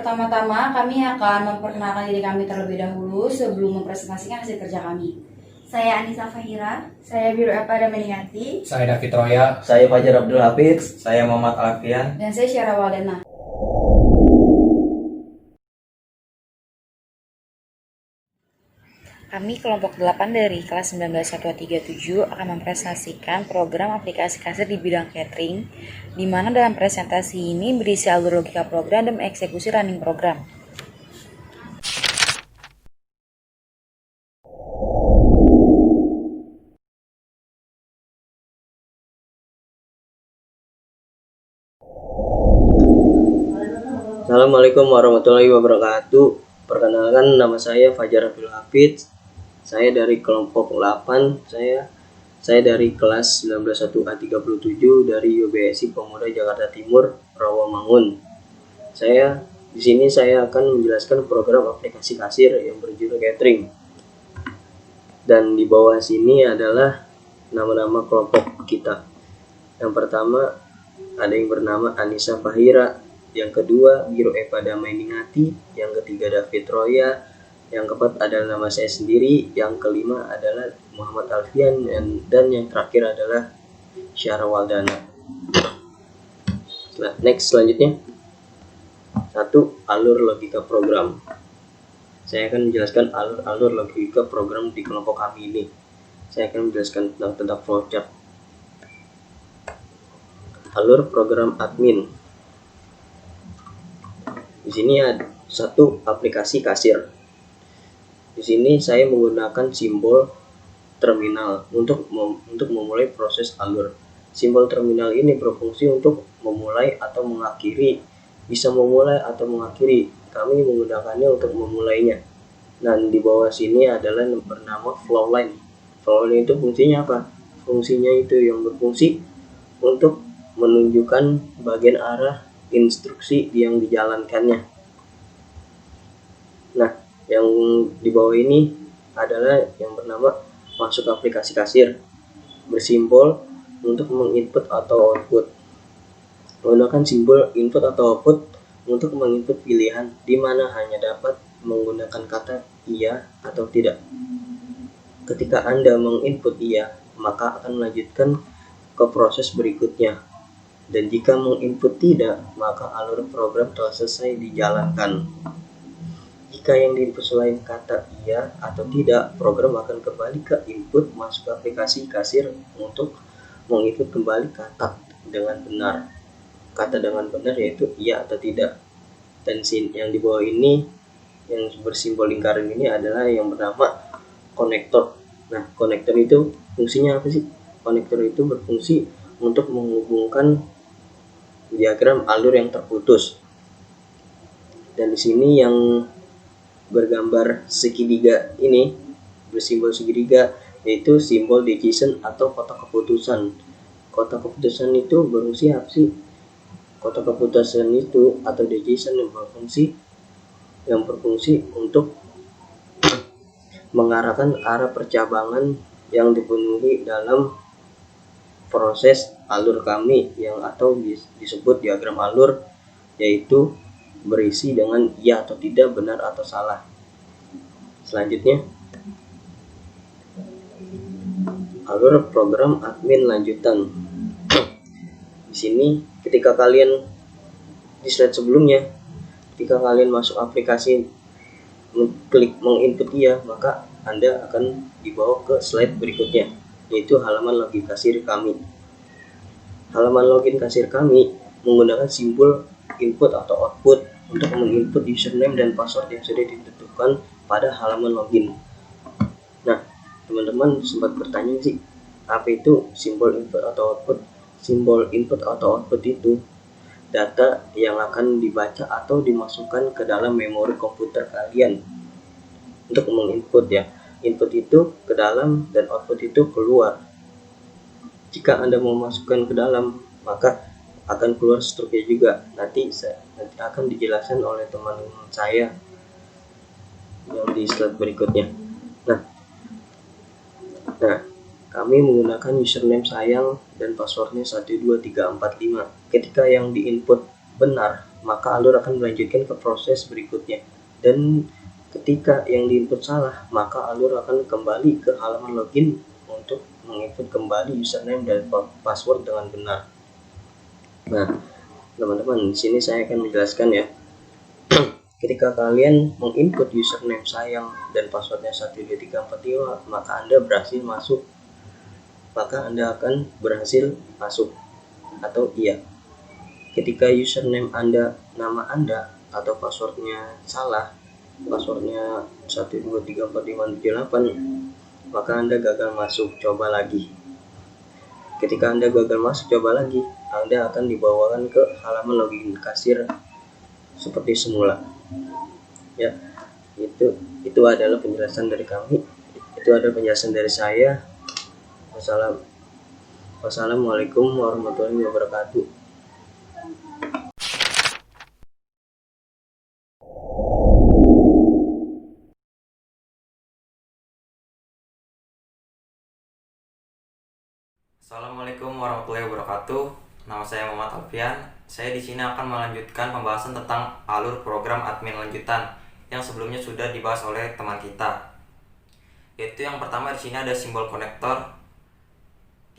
Pertama-tama kami akan memperkenalkan diri kami terlebih dahulu sebelum mempresentasikan hasil kerja kami. Saya Anissa Fahira. Saya Biru Eva Dameniati. Saya David Roya. Saya Fajar Abdul Hafiz. Saya Muhammad Alfian. Dan saya Syara Waldana. Kami kelompok 8 dari kelas 191237 akan mempresentasikan program aplikasi kasir di bidang catering, di mana dalam presentasi ini berisi alur logika program dan eksekusi running program. Assalamualaikum warahmatullahi wabarakatuh. Perkenalkan, nama saya Fajar Abdul Hafiz. Saya dari kelompok 8. Saya dari kelas 191A37 dari YBSI Pemuda Jakarta Timur, Rawamangun. Di sini saya akan menjelaskan program aplikasi kasir yang berjudul catering. Dan di bawah sini adalah nama-nama kelompok kita. Yang pertama ada yang bernama Anissa Fahira, yang kedua Biru Eva Dameniati, yang ketiga David Roya, yang keempat adalah nama saya sendiri, yang kelima adalah Muhammad Alfian, dan yang terakhir adalah Syara Waldana. Selanjutnya 1. Alur logika program. Saya akan menjelaskan alur logika program di kelompok kami ini. Saya akan menjelaskan tentang flowchart. Alur program admin. Di sini ada 1. Aplikasi kasir. Di sini saya menggunakan simbol terminal untuk memulai proses alur. Simbol terminal ini berfungsi untuk memulai atau mengakhiri. Bisa memulai atau mengakhiri. Kami menggunakannya untuk memulainya. Dan di bawah sini adalah bernama flowline. Flowline itu fungsinya apa? Fungsinya itu yang berfungsi untuk menunjukkan bagian arah instruksi yang dijalankannya. Nah, yang di bawah ini adalah yang bernama masuk aplikasi kasir, bersimbol untuk menginput atau output. Menggunakan simbol input atau output untuk menginput pilihan, di mana hanya dapat menggunakan kata iya atau tidak. Ketika Anda menginput iya, maka akan melanjutkan ke proses berikutnya. Dan jika menginput tidak, maka alur program telah selesai dijalankan. Jika yang diinput selain kata iya atau tidak, program akan kembali ke input masuk aplikasi kasir untuk menginput kembali kata dengan benar. Kata dengan benar yaitu iya atau tidak. Dan yang di bawah ini, yang bersimbol lingkaran ini adalah yang bernama konektor. Nah, konektor itu fungsinya apa sih? Konektor itu berfungsi untuk menghubungkan diagram alur yang terputus. Dan di sini yang bergambar segitiga ini, bersimbol segitiga, yaitu simbol decision atau kotak keputusan. Kotak keputusan itu berfungsi apa sih? Kotak keputusan itu atau decision yang berfungsi untuk mengarahkan arah percabangan yang dipenuhi dalam proses alur kami atau disebut diagram alur, yaitu berisi dengan iya atau tidak, benar atau salah. Selanjutnya, alur program admin lanjutan. Di sini ketika kalian di slide sebelumnya, ketika kalian masuk aplikasi klik menginput iya, maka Anda akan dibawa ke slide berikutnya, yaitu halaman login kasir kami. Halaman login kasir kami menggunakan simbol input atau output untuk menginput username dan password yang sudah ditentukan pada halaman login. Nah, teman-teman sempat bertanya sih, apa itu simbol input atau output? Simbol input atau output itu data yang akan dibaca atau dimasukkan ke dalam memori komputer kalian untuk menginput ya. Input itu ke dalam dan output itu keluar. Jika Anda memasukkan ke dalam, maka akan keluar struknya juga. Nanti akan dijelaskan oleh teman saya yang di slide berikutnya. Nah, kami menggunakan username sayang dan passwordnya 12345. Ketika yang diinput benar, maka alur akan melanjutkan ke proses berikutnya. Dan ketika yang diinput salah, maka alur akan kembali ke halaman login untuk menginput kembali username dan password dengan benar. Nah, teman-teman, di sini saya akan menjelaskan ya. Ketika kalian menginput username sayang dan passwordnya 12345, maka Anda akan berhasil masuk atau iya. Ketika username Anda, nama Anda atau passwordnya salah, passwordnya 1234578, maka Anda gagal masuk, coba lagi. Ketika Anda gagal masuk, coba lagi, Anda akan dibawakan ke halaman login kasir seperti semula. Ya, itu adalah penjelasan dari kami. Itu adalah penjelasan dari saya. Wassalamualaikum warahmatullahi wabarakatuh. Assalamualaikum warahmatullahi wabarakatuh. Nama saya Muhammad Alfian. Saya di sini akan melanjutkan pembahasan tentang alur program admin lanjutan yang sebelumnya sudah dibahas oleh teman kita. Yaitu yang pertama, di sini ada simbol konektor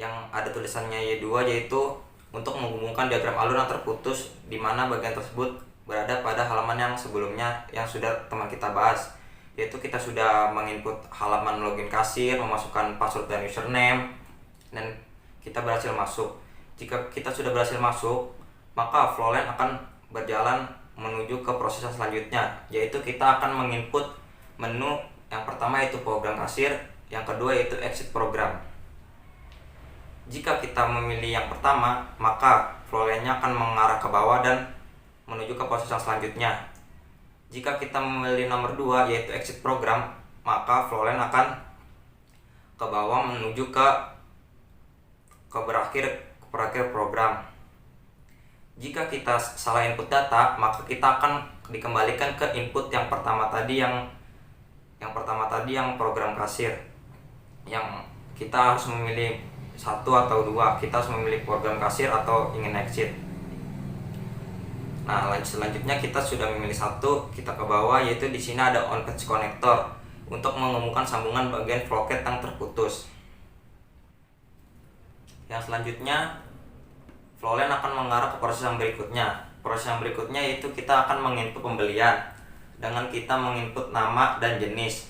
yang ada tulisannya Y2, yaitu untuk menghubungkan diagram alur yang terputus, di mana bagian tersebut berada pada halaman yang sebelumnya yang sudah teman kita bahas. Yaitu kita sudah menginput halaman login kasir, memasukkan password dan username, dan kita berhasil masuk. Jika kita sudah berhasil masuk, maka Flowline akan berjalan menuju ke proses yang selanjutnya, yaitu kita akan menginput menu yang pertama yaitu program kasir, yang kedua yaitu exit program. Jika kita memilih yang pertama, maka Flowline-nya akan mengarah ke bawah dan menuju ke proses yang selanjutnya. Jika kita memilih nomor 2 yaitu exit program, maka Flowline akan ke bawah menuju ke berakhir program. Jika kita salah input data, maka kita akan dikembalikan ke input yang pertama tadi yang program kasir. Yang kita harus memilih satu atau dua. Kita harus memilih program kasir atau ingin exit. Nah, selanjutnya kita sudah memilih satu, kita ke bawah, yaitu di sini ada on page connector untuk menghubungkan sambungan bagian flocket yang terputus. Yang selanjutnya, Flowline akan mengarah ke proses yang berikutnya. Proses yang berikutnya yaitu kita akan menginput pembelian dengan kita menginput nama dan jenis.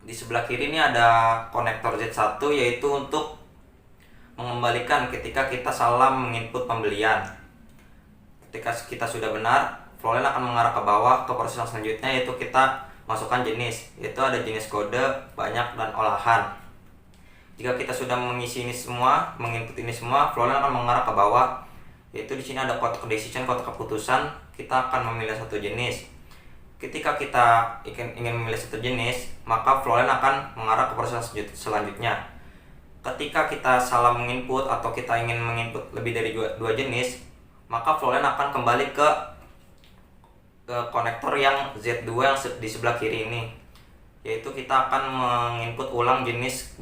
Di sebelah kiri ini ada konektor Z1, yaitu untuk mengembalikan ketika kita salah menginput pembelian. Ketika kita sudah benar, Flowline akan mengarah ke bawah ke proses yang selanjutnya, yaitu kita masukkan jenis, yaitu ada jenis kode, banyak, dan olahan. Jika kita sudah mengisi ini semua, menginput ini semua, Flowline akan mengarah ke bawah, yaitu di sini ada kotak decision, kotak keputusan. Kita akan memilih satu jenis. Ketika kita ingin memilih satu jenis, maka Flowline akan mengarah ke proses selanjutnya. Ketika kita salah menginput atau kita ingin menginput lebih dari dua jenis, maka Flowline akan kembali ke konektor yang Z2 yang di sebelah kiri ini, yaitu kita akan menginput ulang jenis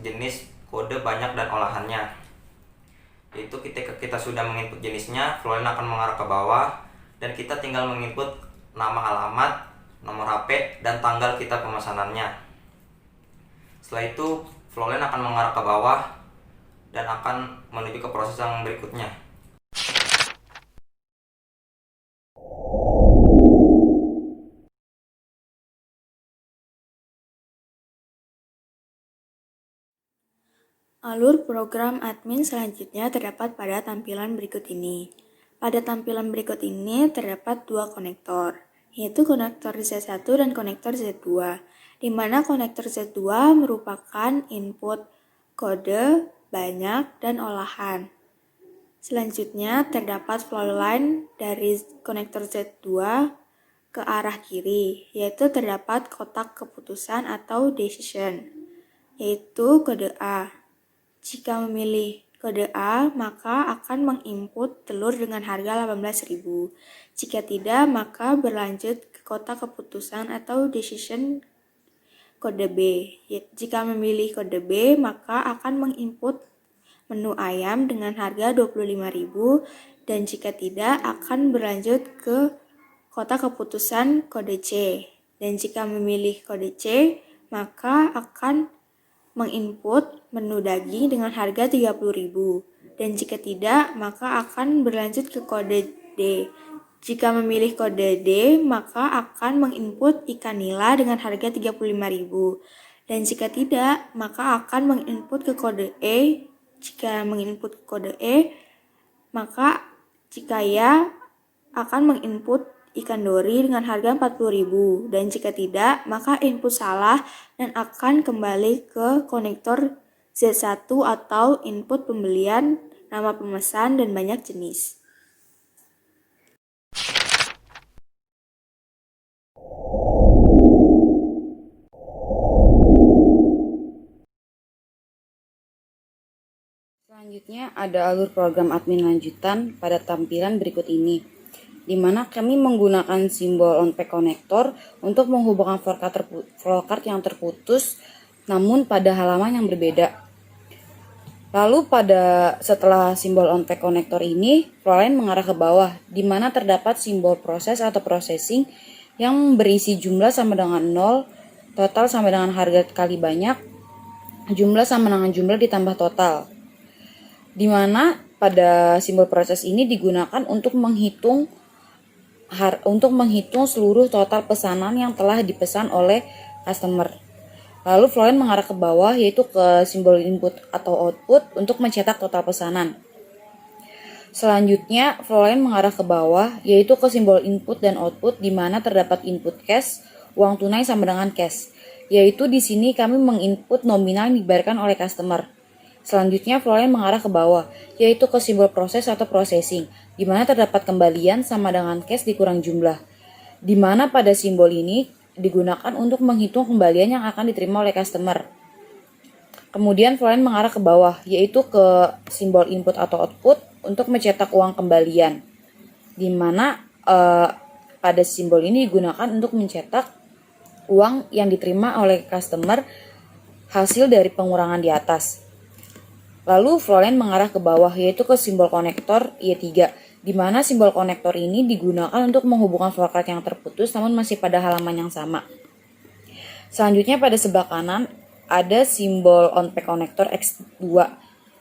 kode, banyak, dan olahannya. Yaitu ketika kita sudah menginput jenisnya, Flowline akan mengarah ke bawah dan kita tinggal menginput nama alamat, nomor HP, dan tanggal kita pemesanannya. Setelah itu, Flowline akan mengarah ke bawah dan akan menuju ke proses yang berikutnya. Alur program admin selanjutnya terdapat pada tampilan berikut ini. Pada tampilan berikut ini terdapat dua konektor, yaitu konektor Z1 dan konektor Z2, di mana konektor Z2 merupakan input kode, banyak, dan olahan. Selanjutnya terdapat Flowline dari konektor Z2 ke arah kiri, yaitu terdapat kotak keputusan atau decision, yaitu kode A. Jika memilih kode A, maka akan menginput telur dengan harga 18.000. Jika tidak, maka berlanjut ke kotak keputusan atau decision kode B. Jika memilih kode B, maka akan menginput menu ayam dengan harga 25.000, dan jika tidak, akan berlanjut ke kotak keputusan kode C. Dan jika memilih kode C, maka akan menginput menu daging dengan harga 30.000. Dan jika tidak, maka akan berlanjut ke kode D. Jika memilih kode D, maka akan menginput ikan nila dengan harga 35.000. Dan jika tidak, maka akan menginput ke kode E. Jika menginput kode E, maka jika ya akan menginput ikan dori dengan harga 40.000. Dan jika tidak, maka input salah dan akan kembali ke konektor Z1 atau input pembelian, nama pemesan, dan banyak jenis. Selanjutnya ada alur program admin lanjutan pada tampilan berikut ini, di mana kami menggunakan simbol on-pack konektor untuk menghubungkan flowcard yang terputus namun pada halaman yang berbeda. Lalu setelah simbol on-pack konektor ini, flowline mengarah ke bawah, di mana terdapat simbol proses atau processing yang berisi jumlah sama dengan 0, total sama dengan harga kali banyak, jumlah sama dengan jumlah ditambah total. Di mana pada simbol proses ini digunakan untuk menghitung seluruh total pesanan yang telah dipesan oleh customer. Lalu flowline mengarah ke bawah, yaitu ke simbol input atau output untuk mencetak total pesanan. Selanjutnya flowline mengarah ke bawah, yaitu ke simbol input dan output, di mana terdapat input cash, uang tunai sama dengan cash, yaitu di sini kami menginput nominal yang dibayarkan oleh customer. Selanjutnya flowline mengarah ke bawah, yaitu ke simbol proses atau processing, di mana terdapat kembalian sama dengan cash dikurang jumlah, di mana pada simbol ini digunakan untuk menghitung kembalian yang akan diterima oleh customer. Kemudian flowline mengarah ke bawah, yaitu ke simbol input atau output untuk mencetak uang kembalian, di mana pada simbol ini digunakan untuk mencetak uang yang diterima oleh customer hasil dari pengurangan di atas. Lalu flowline mengarah ke bawah, yaitu ke simbol konektor Y3, di mana simbol konektor ini digunakan untuk menghubungkan flowcard yang terputus namun masih pada halaman yang sama. Selanjutnya pada sebelah kanan ada simbol on-pack konektor X2,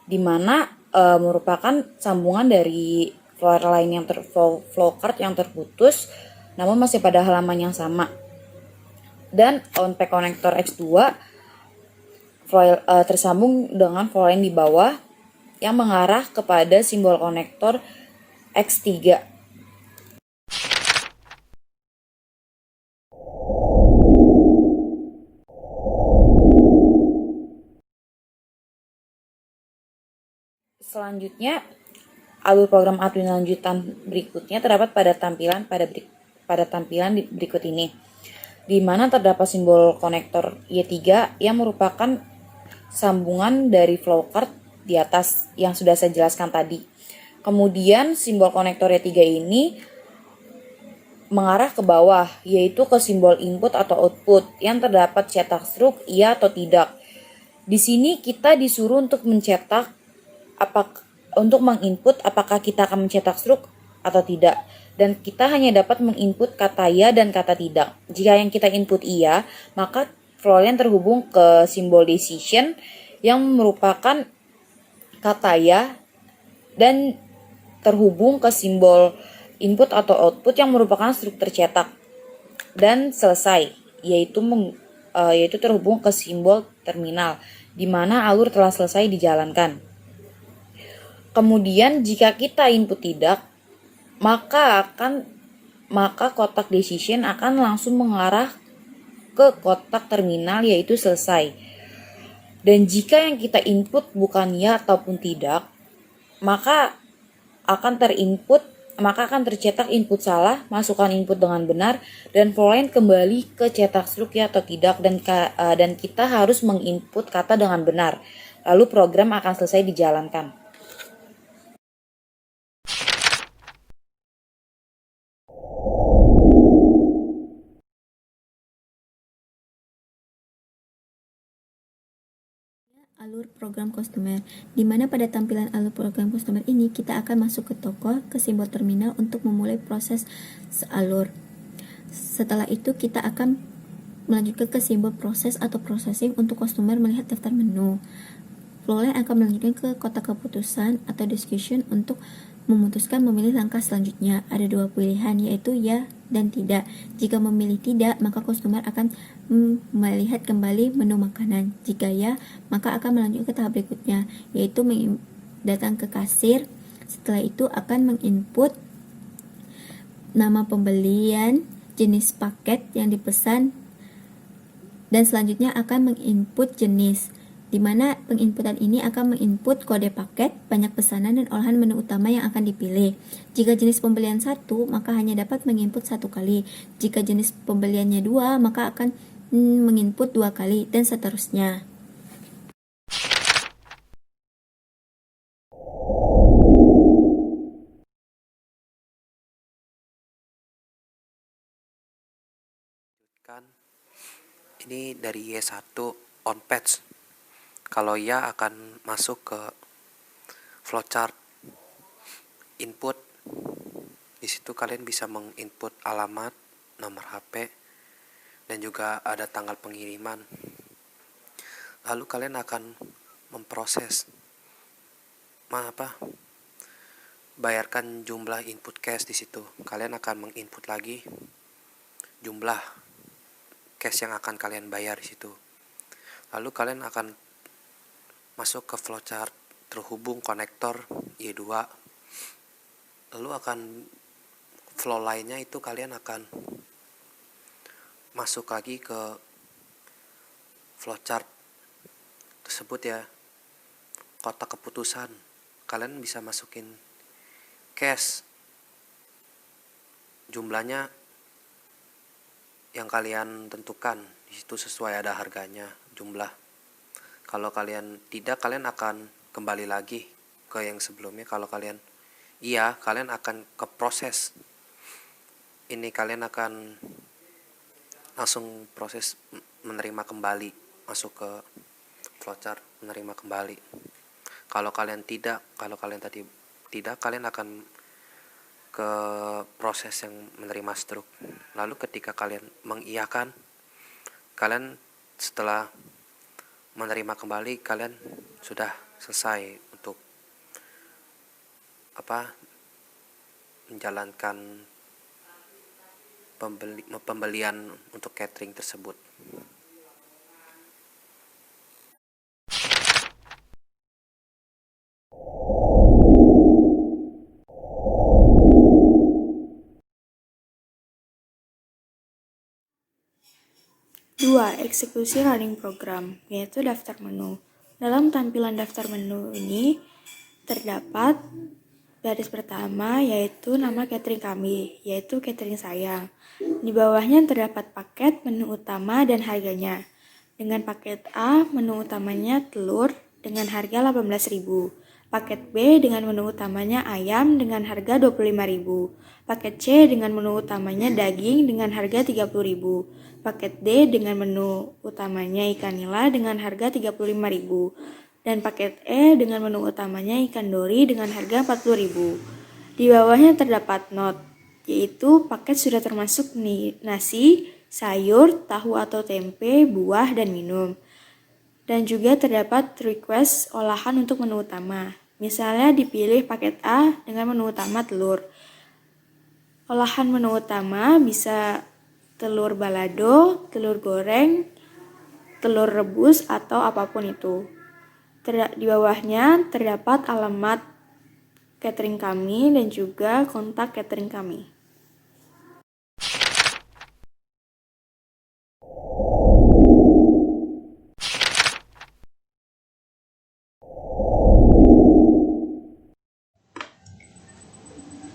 di mana merupakan sambungan dari flowcard yang terputus namun masih pada halaman yang sama. Dan on-pack konektor X2 tersambung dengan flowline di bawah yang mengarah kepada simbol konektor X3. Selanjutnya, alur program admin lanjutan berikutnya terdapat pada tampilan berikut ini, di mana terdapat simbol konektor Y3 yang merupakan sambungan dari flowcard di atas yang sudah saya jelaskan tadi. Kemudian simbol konektor Y3 ini mengarah ke bawah, yaitu ke simbol input atau output yang terdapat cetak struk iya atau tidak. Di sini kita disuruh untuk menginput apakah kita akan mencetak struk atau tidak. Dan kita hanya dapat menginput kata ya dan kata tidak. Jika yang kita input iya, maka flowline terhubung ke simbol decision yang merupakan kata ya dan terhubung ke simbol input atau output yang merupakan struk tercetak dan selesai, yaitu terhubung ke simbol terminal di mana alur telah selesai dijalankan. Kemudian jika kita input tidak, maka kotak decision akan langsung mengarah ke kotak terminal, yaitu selesai. Dan jika yang kita input bukan ya ataupun tidak, maka akan tercetak input salah, masukkan input dengan benar, dan flowline kembali ke cetak struk ya atau tidak, dan kita harus menginput kata dengan benar. Lalu program akan selesai dijalankan. alur program customer, di mana pada tampilan alur program customer ini kita akan masuk ke toko, ke simbol terminal untuk memulai proses alur. Setelah itu kita akan melanjutkan ke simbol proses atau processing untuk customer melihat daftar menu. Flowline akan melanjutkan ke kotak keputusan atau discussion untuk memutuskan memilih langkah selanjutnya. Ada dua pilihan, yaitu ya dan tidak. Jika memilih tidak, maka customer akan melihat kembali menu makanan. Jika ya, maka akan melanjutkan ke tahap berikutnya, yaitu datang ke kasir. Setelah itu akan menginput nama pembelian, jenis paket yang dipesan, dan selanjutnya akan menginput jenis, di mana penginputan ini akan menginput kode paket, banyak pesanan, dan olahan menu utama yang akan dipilih. Jika jenis pembelian 1, maka hanya dapat menginput 1 kali. Jika jenis pembeliannya 2, maka akan menginput 2 kali, dan seterusnya. Ini dari Y1 on page. Kalau ya akan masuk ke flowchart input. Di situ kalian bisa menginput alamat, nomor HP, dan juga ada tanggal pengiriman. Lalu kalian akan memproses bayarkan jumlah input cash di situ. Kalian akan menginput lagi jumlah cash yang akan kalian bayar di situ. Lalu kalian akan masuk ke flowchart terhubung konektor Y2. Lalu akan flow lainnya itu kalian akan masuk lagi ke flowchart tersebut ya, kotak keputusan. Kalian bisa masukin cash, jumlahnya yang kalian tentukan. Di situ sesuai ada harganya, jumlah. Kalau kalian tidak, kalian akan kembali lagi ke yang sebelumnya. Kalau kalian iya, kalian akan ke proses. Ini kalian akan langsung proses menerima kembali, masuk ke flowchart menerima kembali. Kalau kalian tadi tidak, kalian akan ke proses yang menerima struk. Lalu ketika kalian mengiyakan, kalian setelah menerima kembali, kalian sudah selesai untuk menjalankan pembelian untuk catering tersebut. Dua, eksekusi running program, yaitu daftar menu. Dalam tampilan daftar menu ini terdapat baris pertama, yaitu nama catering kami, yaitu catering saya. Di bawahnya terdapat paket, menu utama, dan harganya. Dengan paket A, menu utamanya telur dengan harga 18.000. Paket B dengan menu utamanya ayam dengan harga 25.000. Paket C dengan menu utamanya daging dengan harga 30.000. Paket D dengan menu utamanya ikan nila dengan harga 35.000. Dan paket E dengan menu utamanya ikan dori dengan harga 40.000. Di bawahnya terdapat not, yaitu paket sudah termasuk nasi, sayur, tahu atau tempe, buah, dan minum. Dan juga terdapat request olahan untuk menu utama. Misalnya dipilih paket A dengan menu utama telur. Olahan menu utama bisa telur balado, telur goreng, telur rebus, atau apapun itu. Di bawahnya terdapat alamat catering kami dan juga kontak catering kami.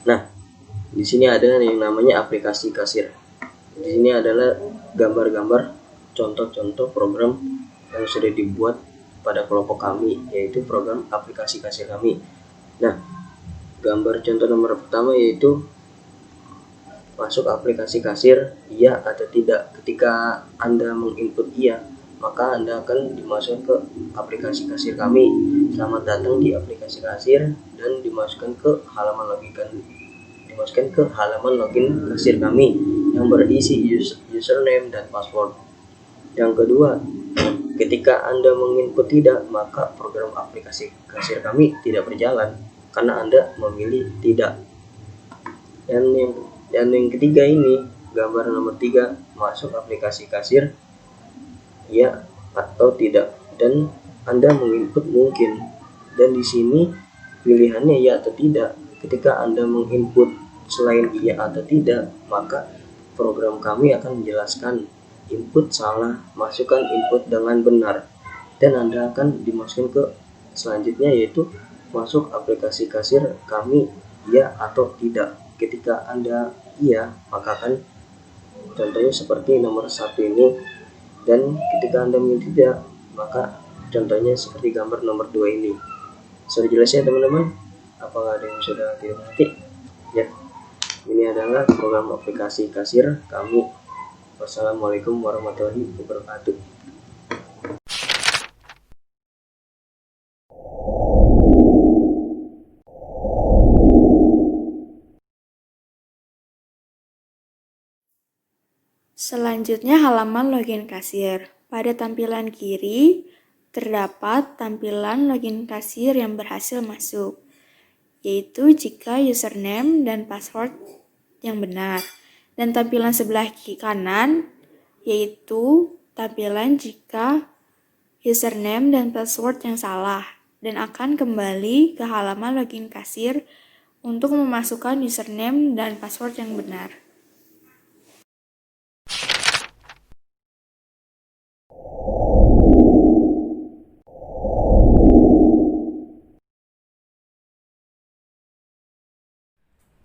Nah, di sini ada yang namanya aplikasi kasir. Di sini adalah gambar-gambar contoh-contoh program yang sudah dibuat pada kelompok kami, yaitu program aplikasi kasir kami. Nah, gambar contoh nomor pertama yaitu masuk aplikasi kasir, iya atau tidak. Ketika Anda menginput iya, maka Anda akan dimasukkan ke aplikasi kasir kami. Selamat datang di aplikasi kasir dan dimasukkan ke halaman login kasir kami yang berisi username dan password. Yang kedua, ketika Anda menginput tidak, maka program aplikasi kasir kami tidak berjalan karena Anda memilih tidak. Dan yang ketiga ini, gambar nomor 3, masuk aplikasi kasir ya atau tidak, dan Anda menginput mungkin. Dan di sini pilihannya ya atau tidak. Ketika Anda menginput selain iya atau tidak, maka program kami akan menjelaskan input salah, masukkan input dengan benar, dan Anda akan dimasukkan ke selanjutnya, yaitu masuk aplikasi kasir kami ya atau tidak. Ketika Anda iya, maka akan contohnya seperti nomor 1 ini, dan ketika Anda memilih tidak, maka contohnya seperti gambar nomor 2 ini. Sudah jelas ya teman-teman? Apakah ada yang sudah tidak mengerti? Ya, ini adalah program aplikasi kasir kami. Wassalamualaikum warahmatullahi wabarakatuh. Selanjutnya halaman login kasir. Pada tampilan kiri, terdapat tampilan login kasir yang berhasil masuk, yaitu jika username dan password yang benar. Dan tampilan sebelah kanan, yaitu tampilan jika username dan password yang salah, dan akan kembali ke halaman login kasir untuk memasukkan username dan password yang benar.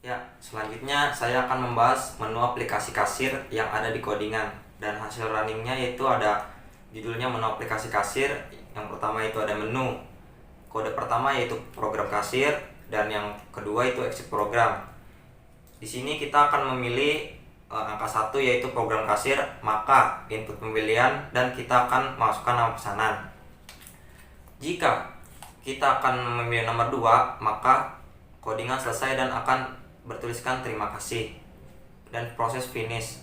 Ya, selanjutnya saya akan membahas menu aplikasi kasir yang ada di codingan, dan hasil runningnya yaitu ada judulnya menu aplikasi kasir. Yang pertama itu ada menu, kode pertama yaitu program kasir, dan yang kedua itu exit program. Di sini kita akan memilih angka 1 yaitu program kasir, maka input pembelian, dan kita akan masukkan nama pesanan. Jika kita akan memilih nomor 2, maka codingan selesai dan akan bertuliskan terima kasih dan proses finish.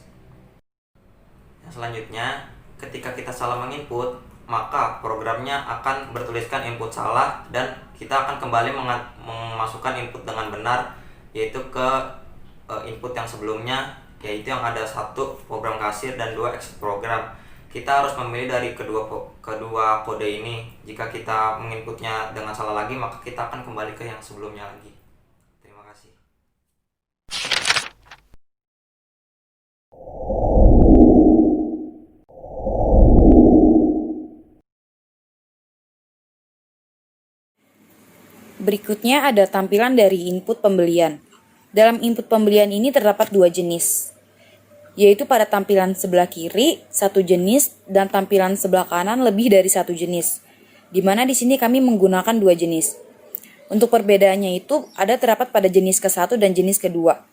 Yang selanjutnya, ketika kita salah menginput, maka programnya akan bertuliskan input salah, dan kita akan kembali memasukkan input dengan benar, yaitu ke input yang sebelumnya, yaitu yang ada 1 program kasir dan 2 exit program. Kita harus memilih dari kedua kode ini. Jika kita menginputnya dengan salah lagi, maka kita akan kembali ke yang sebelumnya lagi. Terima kasih. Berikutnya ada tampilan dari input pembelian. Dalam input pembelian ini terdapat 2 jenis, yaitu pada tampilan sebelah kiri 1 jenis dan tampilan sebelah kanan lebih dari 1 jenis. Di mana di sini kami menggunakan 2 jenis. Untuk perbedaannya itu terdapat pada jenis ke-1 dan jenis kedua.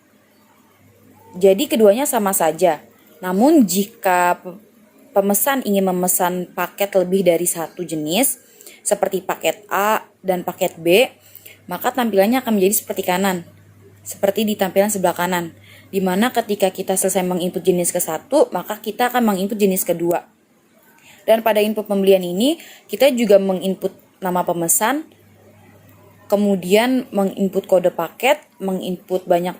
Jadi keduanya sama saja. Namun jika pemesan ingin memesan paket lebih dari 1 jenis, seperti paket A dan paket B, maka tampilannya akan menjadi seperti di tampilan sebelah kanan, di mana ketika kita selesai menginput jenis ke-1, maka kita akan menginput jenis kedua. Dan pada input pembelian ini, kita juga menginput nama pemesan, kemudian menginput kode paket, menginput banyak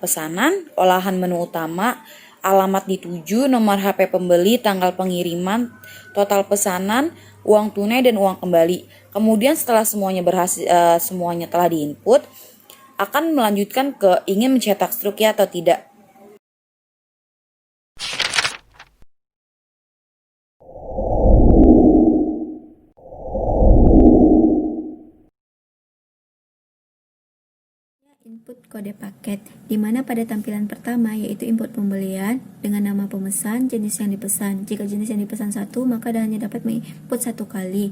pesanan, olahan menu utama, alamat dituju, nomor HP pembeli, tanggal pengiriman, total pesanan, uang tunai dan uang kembali. Kemudian setelah semuanya telah diinput, akan melanjutkan ke ingin mencetak struk ya atau tidak. Input kode paket, di mana pada tampilan pertama yaitu input pembelian dengan nama pemesan, jenis yang dipesan. Jika jenis yang dipesan 1, maka hanya dapat menginput 1 kali.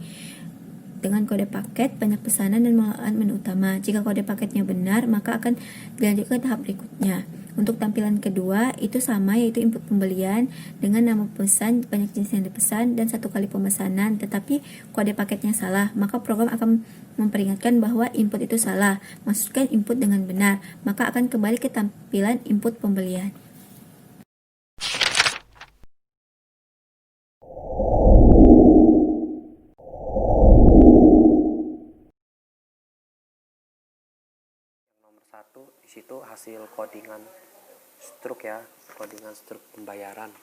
Dengan kode paket, banyak pesanan dan olahan menu utama. Jika kode paketnya benar, maka akan dilanjutkan ke tahap berikutnya. Untuk tampilan kedua itu sama, yaitu input pembelian dengan nama pesan, banyak jenis yang dipesan, dan 1 kali pemesanan, tetapi kode paketnya salah, maka program akan memperingatkan bahwa input itu salah. Masukkan input dengan benar, maka akan kembali ke tampilan input pembelian. Nomor 1 di situ hasil codingan struk ya, codingan struk pembayaran.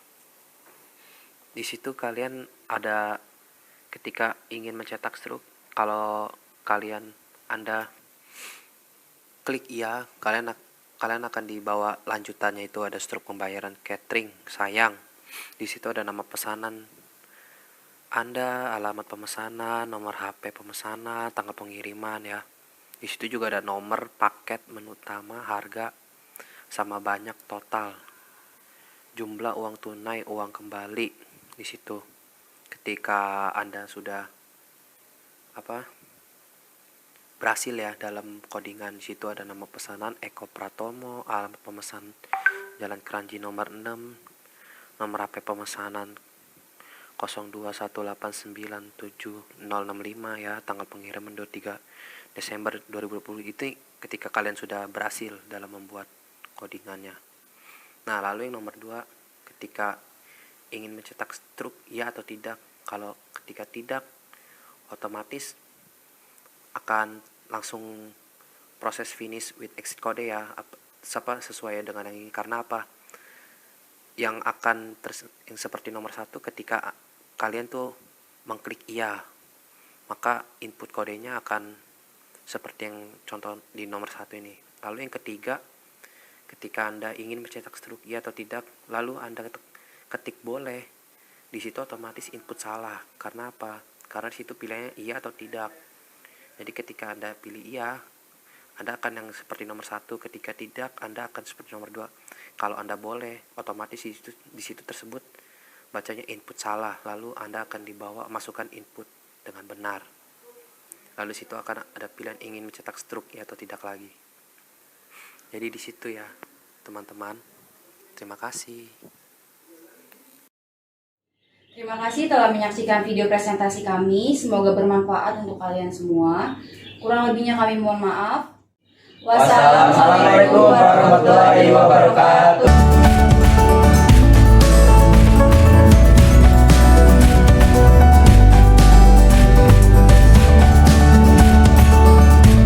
Di situ kalian ada ketika ingin mencetak struk, kalau Anda klik iya, kalian akan dibawa lanjutannya, itu ada struk pembayaran catering sayang. Di situ ada nama pesanan Anda, alamat pemesanan, nomor HP pemesanan, tanggal pengiriman ya. Di situ juga ada nomor paket, menu utama, harga, sama banyak total, jumlah uang tunai, uang kembali. Di situ ketika Anda sudah berhasil ya dalam codingan, di situ ada nama pesanan Eko Pratomo, alamat pemesan Jalan Keranji nomor 6, nomor HP pemesanan 0218976065 ya, tanggal pengiriman 23 Desember 2020. Itu ketika kalian sudah berhasil dalam membuat codingannya. Nah, lalu yang nomor 2, ketika ingin mencetak struk ya atau tidak. Kalau ketika tidak, otomatis akan langsung proses finish with exit code ya, sesuai dengan yang ini. Karena apa? Yang akan yang seperti nomor 1, ketika kalian tuh mengklik iya, maka input kodenya akan seperti yang contoh di nomor 1 ini. Lalu yang ketiga, ketika Anda ingin mencetak struk iya atau tidak, lalu Anda ketik boleh, di situ otomatis input salah. Karena apa? Karena di situ pilihannya iya atau tidak. Jadi ketika Anda pilih iya, Anda akan yang seperti nomor 1. Ketika tidak, Anda akan seperti nomor 2. Kalau Anda boleh, otomatis di situ tersebut bacanya input salah. Lalu Anda akan dibawa masukkan input dengan benar. Lalu di situ akan ada pilihan ingin mencetak struk ya atau tidak lagi. Jadi di situ ya, teman-teman. Terima kasih. Terima kasih telah menyaksikan video presentasi kami. Semoga bermanfaat untuk kalian semua. Kurang lebihnya kami mohon maaf. Wassalamualaikum warahmatullahi wabarakatuh.